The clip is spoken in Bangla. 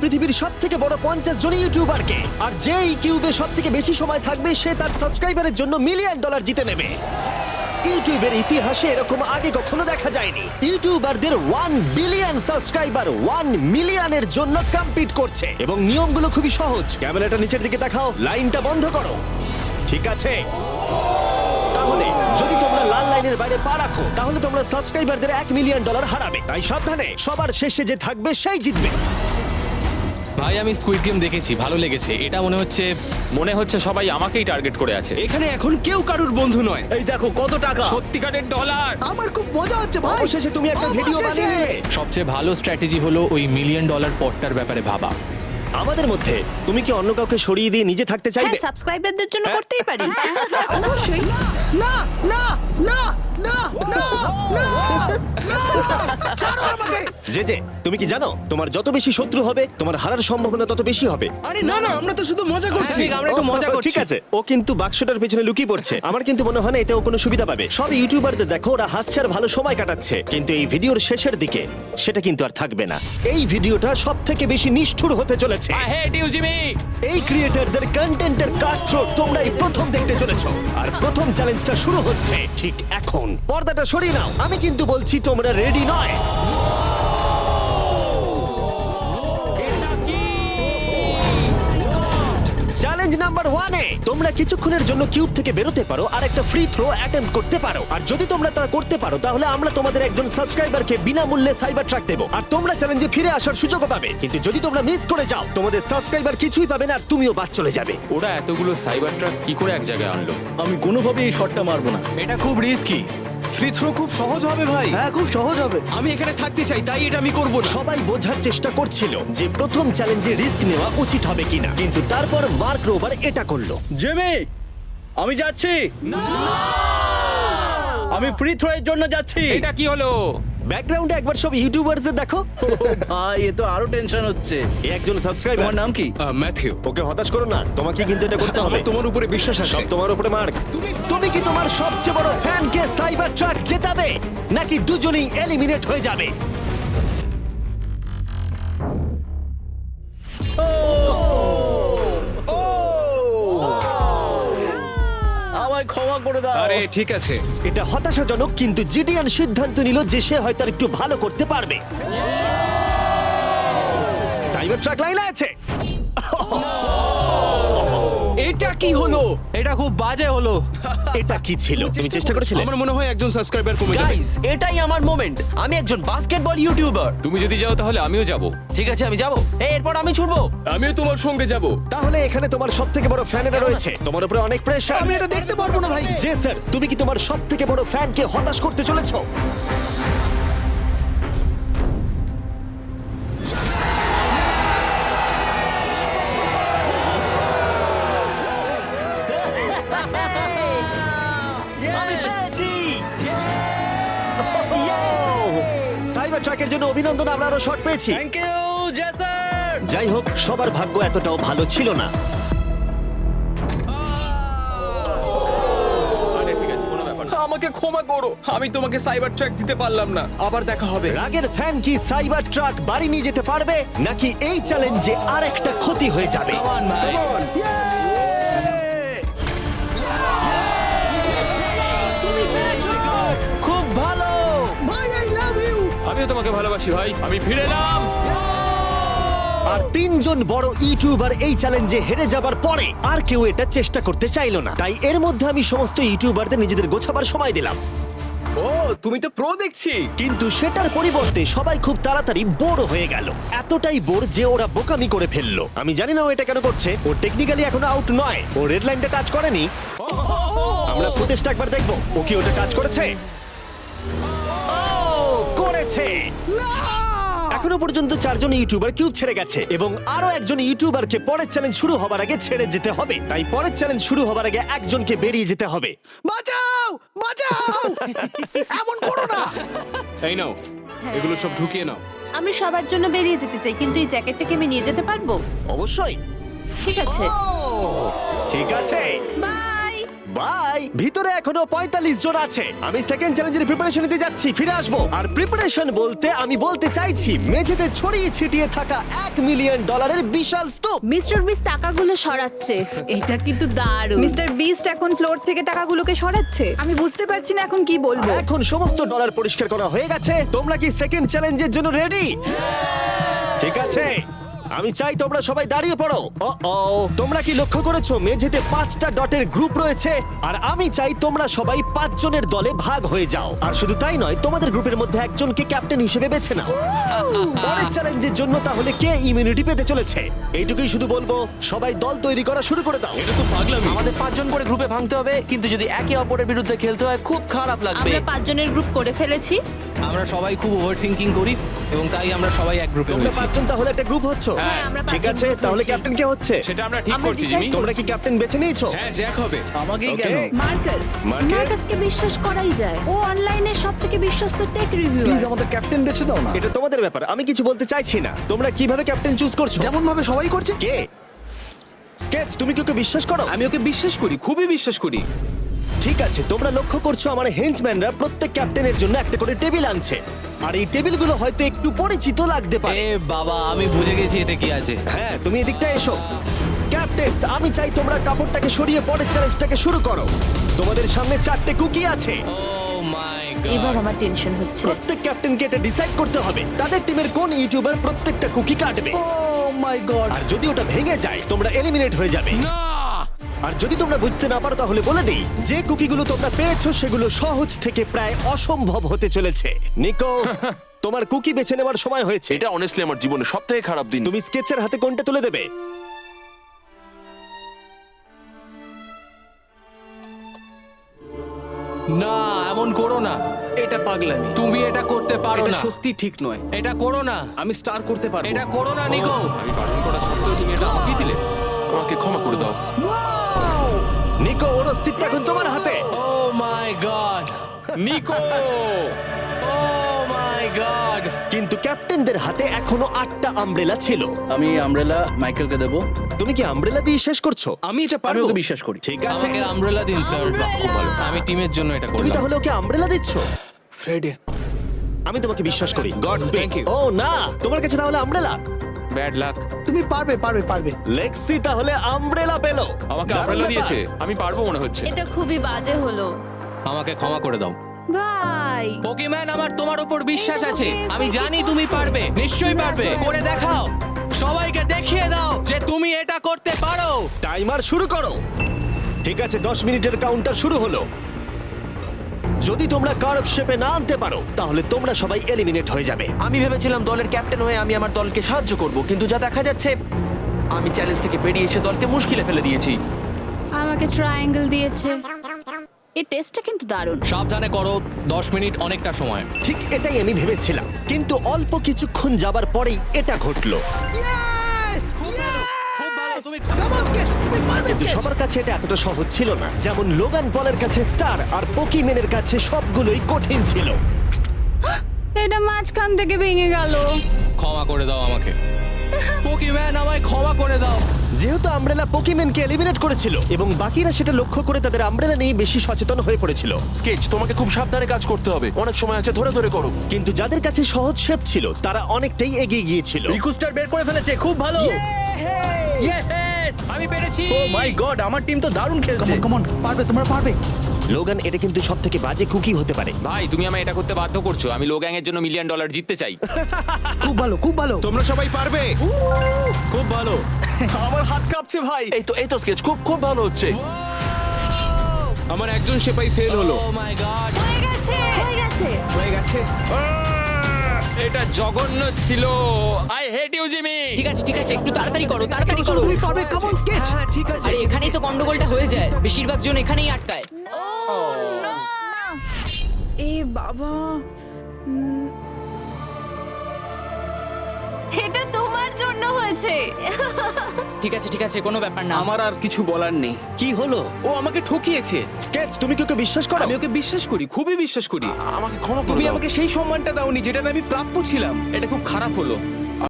পৃথিবীর সবথেকে বড় 50 জন ইউটিউবারকে, আর যে এই কিউবে সবথেকে বেশি সময় থাকবে সে তার সাবস্ক্রাইবারের জন্য $1 মিলিয়ন জিতে নেবে। ইউটিউবের ইতিহাসে এরকম আগে কখনো দেখা যায়নি। ইউটিউবারদের 1 বিলিয়ন সাবস্ক্রাইবার 1 মিলিয়নের জন্য কম্পিট করছে, এবং নিয়মগুলো খুবই সহজ। ক্যামেরাটা নিচের দিকে দেখাও, লাইনটা বন্ধ করো। ঠিক আছে, তাহলে যদি তোমরা লাল লাইনের বাইরে পা রাখো তাহলে তোমরা সাবস্ক্রাইবারদের $1 মিলিয়ন হারাবে। তাই সাবধানে, সবার শেষে যে থাকবে সেই জিতবে। ভাই আমি স্কুইড গেম দেখেছি, ভালো লেগেছে। এটা মনে হচ্ছে সবাই আমাকেই টার্গেট করে আছে। এখানে এখন কেউ কারুর বন্ধু নয়। এই দেখো কত টাকা। সত্যিকারের ডলার। আমার খুব মজা হচ্ছে ভাই। অবশেষে তুমি একটা ভিডিও বানিয়ে নিলে। সবচেয়ে ভালো স্ট্র্যাটেজি হলো ওই $1 মিলিয়ন পটটার ব্যাপারে ভাবা। আমাদের মধ্যে তুমি কি অন্য কাউকে সরিয়ে দিয়ে নিজে থাকতে চাইবে? হ্যাঁ, সাবস্ক্রাইবারদের জন্য করতেই পারি। অবশ্যই। না না না না না না না, ছাড়ো আমাকে। যে তুমি কি জানো তোমার যত বেশি শত্রু হবে তোমার হারার সম্ভাবনা তত বেশি হবে? আরে না না, আমরা তো শুধু মজা করছি। হ্যাঁ, আমরা একটু মজা করছি। ঠিক আছে, ও কিন্তু বাক্সটার পেছনে লুকিয়ে পড়ছে। আমার কিন্তু মনে হয় না এতে ও কোনো সুবিধা পাবে। সব ইউটিউবারদের দেখো ওরা হাসছে আর ভালো সময় কাটাচ্ছে, কিন্তু এই ভিডিওর শেষের দিকে সেটা কিন্তু আর থাকবে না। এই ভিডিওটা সবথেকে বেশি নিষ্ঠুর হতে চলেছে। I hate you Jimmy. এই ক্রিয়েটরদের কন্টেন্টের কাটথ্রোট তোমরাই প্রথম দেখতে চলেছো, আর প্রথম চ্যালেঞ্জটা শুরু হচ্ছে ঠিক এখন। পর্দাটা সরিয়ে নাও, আমি কিন্তু বলছি তোমরা রেডি নয়। চ্যালেঞ্জ নাম্বার 1 এ তোমরা কিছুক্ষণের জন্য কিউব থেকে বেরোতে পারো আর একটা ফ্রি থ্রো অ্যাটেম্প্ট করতে পারো। আর যদি তোমরা তা করতে পারো তাহলে আমরা তোমাদের একজন সাবস্ক্রাইবারকে বিনামূল্যে সাইবার ট্রাক দেবো, আর তোমরা চ্যালেঞ্জে ফিরে আসার সুযোগও পাবে। কিন্তু যদি তোমরা মিস করে যাও তোমাদের সাবস্ক্রাইবার কিছুই পাবে না আর তুমিও বাদ চলে যাবে। ওরা এতগুলো সাইবার ট্রাক কি করে এক জায়গায় আনলো? আমি কোনোভাবেই এই শটটা মারবো না। এটা খুব রিস্কি। ফ্রি থ্রো খুব সহজ হবে ভাই। হ্যাঁ, খুব সহজ হবে। আমি এখানে থাকতে চাই, তাই এটা আমি করব না। সবাই বোঝার চেষ্টা করছিল যে প্রথম চ্যালেঞ্জে রিস্ক নেওয়া উচিত হবে কিনা, কিন্তু তারপর মার্ক রোবার এটা করলো। জেমি, আমি যাচ্ছি। আমি ফ্রি থ্রো এর জন্য যাচ্ছি। এটা কি হলো? ব্যাকগ্রাউন্ডে একবার সব ইউটিউবারদের দেখো। ভাই এ তো আরো টেনশন হচ্ছে। এ একজন সাবস্ক্রাইবার। তোমার নাম কি? ম্যাথিউ। ওকে হতাশ করো না, তোমাকে কিন্তু এটা করতে হবে। আমার তোমার উপরে বিশ্বাস আছে। সব তোমার উপরে মার্ক। তুমি কি তোমার সবচেয়ে বড় ফ্যানকে সাইবার ট্রাক জেতাবে নাকি দুজনেই এলিমিনেট হয়ে যাবে? আমায় ক্ষমা করে দাও। আরে ঠিক আছে। এটা হতাশাজনক, কিন্তু জিডিয়ান সিদ্ধান্ত নিল যে সে হয়তো আর একটু ভালো করতে পারবে। সাইবার ট্রাক লাইনে আছে। এটা কি হলো? এটা খুব বাজে হলো। এটা কি ছিল? তুমি চেষ্টা করেছিলে? আমার মনে হয় একজন সাবস্ক্রাইবার কমে যাবে। গাইস, এটাই আমার মোমেন্ট। আমি একজন বাস্কেটবল ইউটিউবার। তুমি যদি যাও তাহলে আমিও যাব। ঠিক আছে, আমি যাব। এরপর আমি ছুটবো। আমিও তোমার সঙ্গে যাব। তাহলে এখানে তোমার সব থেকে বড় ফ্যানেরা রয়েছে, তোমার উপরে অনেক প্রেশার। আমি এটা দেখতে পারবো না ভাই। যে স্যার, তুমি কি তোমার সব থেকে বড় ফ্যানকে হতাশ করতে চলেছো? আমি পেরেছি। সাইবার ট্রাকের জন্য অভিনন্দন, আমরা আরো শট পেয়েছি। থ্যাংক ইউ জেসার। যাই হোক, সবার ভাগ্য এতটাও ভালো ছিল না। আরে ঠিক আছে, কোনো ব্যাপার না। আমাকে ক্ষমা করো, আমি তোমাকে সাইবার ট্র্যাক দিতে পারলাম না। আবার দেখা হবে। রাগের ফ্যান কি সাইবার ট্রাক বাড়ি নিয়ে যেতে পারবে নাকি এই চ্যালেঞ্জে আর একটা ক্ষতি হয়ে যাবে? Come on, ভাই। তুমি পেরেছো। খুব ভালো। ভাই, আই লাভ ইউ। আমিও তোমাকে ভালোবাসি ভাই। আমি ফিরে এলাম। আর তিনজন বড় ইউটিউবার এই চ্যালেঞ্জে হেরে যাবার পরে আর কেউ এটা চেষ্টা করতে চাইলো না। তাই এর মধ্যে আমি সমস্ত ইউটিউবারদের নিজেদের গোছাবার সময় দিলাম। ও, তুমি তো প্রো দেখছি। কিন্তু সেটার পরিবর্তে সবাই খুব তাড়াতাড়ি বোর হয়ে গেল। এতটাই বোর যে ওরা বোকামি করে ফেললো। আমি জানি না ও এটা কেন করছে। ও টেকনিক্যালি এখনো আউট নয়, ও রেড লাইনটা টাচ করেনি। আমরা ফুটেজটা একবার দেখবো ও কি ওটা টাচ করেছে। ও করেছে। এখনো পর্যন্ত 4 জন ইউটিউবার কিউব ছেড়ে গেছে, এবং আরো একজন ইউটিউবারকে পরের চ্যালেঞ্জ শুরু হবার আগে ছেড়ে যেতে হবে। তাই পরের চ্যালেঞ্জ শুরু হবার আগে একজনকে বেরিয়ে যেতে হবে। বাঁচাও, বাঁচাও। এমন করো না। এই নাও, এগুলো সব ঢুকিয়ে নাও। আমি সবার জন্য বেরিয়ে যেতে চাই, কিন্তু এই জ্যাকেটটাকে আমি নিয়ে যেতে পারবো? অবশ্যই। ঠিক আছে, ও, ঠিক আছে। বাই। বাই। ভিতরে এখনো 45 জন আছে। আমি সেকেন্ড চ্যালেঞ্জের প্রিপারেশন নিতে যাচ্ছি, ফিরে আসবো। আর প্রিপারেশন বলতে আমি বলতে চাইছি মেঝেতে ছড়িয়ে ছিটিয়ে থাকা $1 মিলিয়ন বিশাল স্তূপ। মিস্টার বিস্ট টাকাগুলো সরাচ্ছে। এটা কিন্তু দারুণ। মিস্টার বিস্ট এখন ফ্লোর থেকে টাকাগুলোকে সরাচ্ছে। আমি বুঝতে পারছি না এখন কি বলবো। আর এখন সমস্ত ডলার পরিষ্কার করা হয়ে গেছে। তোমরা কি সেকেন্ড চ্যালেঞ্জের জন্য রেডি? ঠিক আছে, আমি চাই তোমরা সবাই দাঁড়িয়ে পড়ো। তোমরা কি লক্ষ্য করেছো মেঝেতে 5টা ডটের গ্রুপ রয়েছে? আর আমি চাই তোমরা সবাই 5 জনের দলে ভাগ হয়ে যাও। আর শুধু তাই নয়, তোমাদের গ্রুপের মধ্যে একজনকে ক্যাপ্টেন হিসেবে বেছে নাও। পরের চ্যালেঞ্জের জন্য তাহলে কে ইমিউনিটি পেতে চলেছে? এইটুকুই শুধু বলবো, সবাই দল তৈরি করা শুরু করে দাও। এটা তো পাগলামি। আমাদের 5 জন করে গ্রুপে ভাঙতে হবে, কিন্তু যদি একে অপরের বিরুদ্ধে খেলতে হয় খুব খারাপ লাগবে। আমরা 5 জনের গ্রুপ করে ফেলেছি। আমরা সবাই খুব ওভার থিঙ্কিং করি এবং তাই আমরা সবাই এক গ্রুপে তোমরা হয়েছি। 5 জন তাহলে একটা গ্রুপ হচ্ছ? হ্যাঁ, আমরা ঠিক 5 জন আছে, group তাহলে হয়েছি। ক্যাপ্টেন কে হচ্ছে? সেটা আমরা ঠিক আমরা করছি decide জিমি। তোমরা কি ক্যাপ্টেন বেছে নিয়েছো? হ্যাঁ, জ্যাক হবে। আমাকেই Okay. কেন? Marcus, Marquez? মার্কাসকে বিশ্বাস করাই যায়। ও অনলাইনে সবথেকে বিশ্বস্ত টেক রিভিউয়ার। আমাদের ক্যাপ্টেন বেছে দাও না। এটা তোমাদের ব্যাপার, আমি কিছু বলতে চাইছি না। তোমরা কিভাবে ক্যাপ্টেন চুজ করছো? যেমন ভাবে সবাই করছে। কে? স্কেচ, তুমি কি ওকে বিশ্বাস করো? আমি ওকে বিশ্বাস করি, খুবই বিশ্বাস করি। ঠিক আছে, তোমরা লক্ষ্য করছো আমার হেঞ্চম্যানরা প্রত্যেক ক্যাপ্টেনের জন্য একটা করে টেবিল আনছে। আর এই টেবিলগুলো হয়তো একটু পরিচিত লাগতে পারে। এ বাবা, আমি বুঝে গেছি এতে কি আছে। হ্যাঁ, তুমি এদিকটা এসো। ক্যাপ্টেন্স, আমি চাই তোমরা কাপড়টাকে সরিয়ে পরের চ্যালেঞ্জটাকে শুরু করো। তোমাদের সামনে 4টে কুকি আছে। ও মাই এবার গড। আমার টেনশন হচ্ছে। প্রত্যেক ক্যাপ্টেনকে এটা ডিসাইড করতে হবে তাদের টিমের কোন ইউটিউবার প্রত্যেকটা কুকি কাটবে। ও মাই গড। আর যদি ওটা ভেঙে যায় তোমরা এলিমিনেট হয়ে যাবে। না! আর যদি তোমরা বুঝতে না পারো তাহলে বলে দেই, যে কুকিগুলো তোমরা পেয়েছো সেগুলো সহজ থেকে প্রায় অসম্ভব হতে চলেছে। নিকো, তোমার কুকি বেছে নেওয়ার সময় হয়েছে। এটা অনেস্টলি আমার জীবনে সবথেকে খারাপ দিন। তুমি স্কেচের হাতে কোনটা তুলে দেবে? না, এমন করো না। এটা পাগলামি। তুমি এটা করতে পারো এটা না। সত্যি ঠিক নয়। এটা করো না। আমি স্টার করতে পারবো। এটা করো না নিকো। আমি বারণ করা সত্ত্বেও তুমি এটা আমাকেই দিলে। আমাকে ক্ষমা করে দাও। নিকো, ওর অস্তিত্ব এখন তোমার হাতে। ও my god. Nicco! O my god. কিন্তু ক্যাপ্টেনদের হাতে এখনো 8টা আমব্রেলা ছিল। আমি আমব্রেলা মাইকেলকে দেবো। তুমি কি আমব্রেলা দিয়ে শেষ করছো? আমি এটা আমি পারবো। ওকে বিশ্বাস করি। ঠিক আছে, আমাকে আমব্রেলা দিন স্যার। খুব ভালো। আমি টিমের জন্য এটা তুমি করলাম। তাহলে ওকে আমব্রেলা দিচ্ছ? ফ্রেডে, আমি তোমাকে বিশ্বাস করি। God Thank you. ও না, তোমার কাছে তাহলে আমব্রেলা। Bad luck. তুমি পারবে পারবে পারবে। লেক্সি তাহলে আমব্রেলা পেলো। আমাকে দারুণ আমব্রেলা ব্যাপার। দিয়েছে। আমি পারবো মনে হচ্ছে। এটা খুবই বাজে হলো। আমাকে ক্ষমা করে দাও। ভাই, পোকিম্যান, আমার তোমার উপর বিশ্বাস আছে। আমি জানি তুমি পারবে। নিশ্চয়ই পারবে। করে দেখাও। সবাইকে দেখিয়ে দাও যে তুমি এটা করতে পারো। টাইমার শুরু করো। ঠিক আছে, 10 মিনিটের কাউন্টার শুরু হলো। যদি তোমরা কার্ভ শেপে না আনতে পারো তাহলে তোমরা সবাই এলিমিনেট হয়ে যাবে। আমি ভেবেছিলাম দলের ক্যাপ্টেন হয়ে আমি আমার দলকে সাহায্য করব, কিন্তু যা দেখা যাচ্ছে আমি চ্যালেঞ্জ থেকে বেরিয়ে এসে দলকে মুশকিলে ফেলে দিয়েছি। আমাকে ট্রায়াঙ্গেল দিয়েছে। এই টেস্টটা কিন্তু দারুণ। সাবধানে করো। 10 মিনিট অনেকটা সময়। ঠিক এটাই আমি ভেবেছিলাম, কিন্তু অল্প কিছুক্ষণ যাবার পরেই এটা ঘটলো। খুব ভালো। তুমি Come on, Sketch, তুমি পারবে কিন্তু Sketch। সবার কাছে এটা এতটা সহজ ছিল না। যেমন লোগান পলের কাছে স্টার আর পোকিমেনের কাছে সবগুলোই কঠিন ছিল। এটা মাঝখান থেকে ভেঙে গেল। ক্ষমা করে দাও আমাকে। পোকিম্যান, আমায় ক্ষমা করে দাও। যেহেতু আমব্রেলা পোকিমেনকে এলিমিনেট করেছিল এবং বাকিরা সেটা লক্ষ্য করে তাদের আমব্রেলা নিয়ে বেশি সচেতন হয়ে পড়েছিল। স্কেচ, তোমাকে খুব সাবধানে কাজ করতে হবে। অনেক সময় আছে, ধরে ধরে করো। কিন্তু যাদের কাছে সহজ শেপ ছিল তারা অনেকটাই এগিয়ে গিয়েছিল। রিকু স্টার বের করে ফেলেছে, খুব ভালো। ইয়েস! আমি পেরেছি। ও মাই গড, আমার টিম তো দারুণ খেলছে। Come on, পারবে, তোমরা পারবে। লোগান, এটা কিন্তু সব থেকে বাজে কুকি হতে পারে। ভাই, তুমি আমায় এটা করতে বাধ্য করছো। আমি লো গ্যাং এর জন্য $1 মিলিয়ন জিততে চাই। খুব ভালো, খুব ভালো। তোমরা সবাই পারবে। খুব ভালো। আমার হাত কাঁপছে ভাই। এই তো স্কেচ, খুব খুব ভালো হচ্ছে। আমার একজন সেপাই ফেল হলো। Oh my god. হয়ে গেছে, হয়ে গেছে। হয়ে গেছে। এটা জঘন্য ছিল। I hate you Jimmy. ঠিক আছে ঠিক আছে, একটু তাড়াতাড়ি করো, তাড়াতাড়ি করো। তুমি পারবে, come on, Sketch। হ্যাঁ, ঠিক আছে। আরে এখানেই তো গন্ডগোলটা হয়ে যায়, বেশিরভাগ জন এখানেই আটকায়। এ বাবা, এটা তোমার জন্য হয়েছে। ঠিক আছে, কোনো ব্যাপার না। আমার আর কিছু বলার নেই। কি হলো? ও আমাকে ঠকিয়েছে। স্কেচ, তুমি কি ওকে বিশ্বাস করো? আমি ওকে বিশ্বাস করি, খুবই বিশ্বাস করি। আমাকে ক্ষমা করে তুমি দাও। আমাকে সেই সম্মানটা দাওনি যেটা আমি প্রাপ্য ছিলাম। এটা খুব খারাপ হলো।